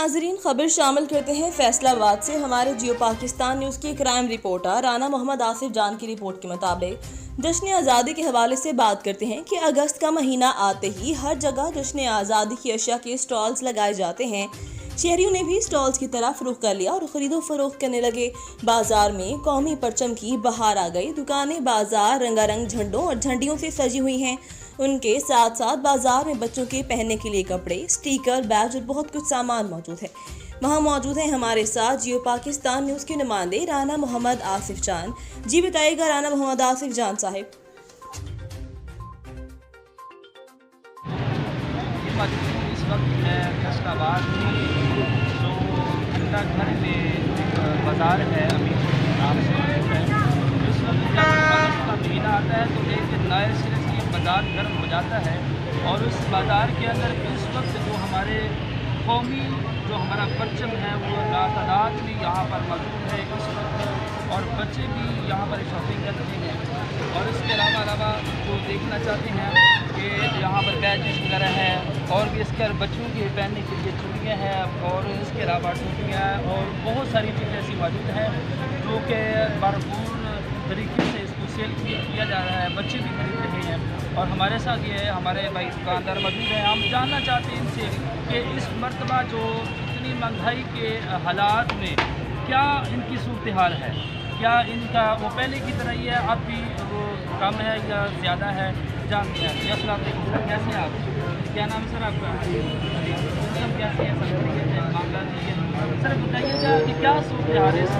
नाजरीन, खबर शामिल करते हैं फैसलाबाद से। हमारे जियो पाकिस्तान न्यूज़ की क्राइम रिपोर्टर राना मोहम्मद आसिफ जान की रिपोर्ट के मुताबिक जश्न आज़ादी के हवाले से बात करते हैं कि अगस्त का महीना आते ही हर जगह जश्न आज़ादी की अशिया के स्टॉल्स लगाए जाते हैं। शहरियों ने भी स्टॉल्स की तरफ रुख कर लिया और खरीदो फरोख्त करने लगे। बाजार में कौमी परचम की बहार आ गई। दुकानें बाजार रंगारंग झंडों और झंडियों से सजी हुई हैं। उनके साथ साथ बाजार में बच्चों के पहनने के लिए कपड़े, स्टिकर, बैज और बहुत कुछ सामान मौजूद है। वहाँ मौजूद है हमारे साथ जियो पाकिस्तान न्यूज़ के नुमाइंदे राना मोहम्मद आसिफ जान। जी बताइएगा राना मोहम्मद आसिफ जान साहिब। इस वक्त मैं फैसलाबाद में जो घंटा घर में बाज़ार है अमीर नाम से है। इस वक्त जब अगस्त का महीना आता है तो एक नए सिरे से ये बाज़ार गर्म हो जाता है और उस बाज़ार के अंदर इस वक्त जो हमारे कौमी जो हमारा परचम है वो लातादाद में यहाँ पर मौजूद है इस वक्त, और बच्चे भी यहाँ पर शॉपिंग कर रहे हैं। और इसके अलावा जो देखना चाहते हैं कि यहाँ पर बैजेस वगैरह है और भी इसके बच्चों के पहनने के लिए चूड़ियाँ हैं और इसके अलावा टोपियाँ और बहुत सारी चीज़ें ऐसी मौजूद हैं जो कि भरपूर तरीके से इसको सेल किया जा रहा है। बच्चे भी खरीद रहे हैं और हमारे साथ ये हमारे भाई दुकानदार मौजूद हैं। हम जानना चाहते हैं इनसे कि इस मरतबा जो इतनी महंगाई के हालात में क्या इनकी सूरत हाल है, क्या इनका वो पहले की तरह ही है, अब भी वो कम है या ज़्यादा है, जानते हैं। अस्सलाम वालेकुम सर, कैसे हैं आप? क्या नाम सर आपका? सब कैसे हैं सर? मामला सर बताइएगा कि क्या सूरत हाल है इस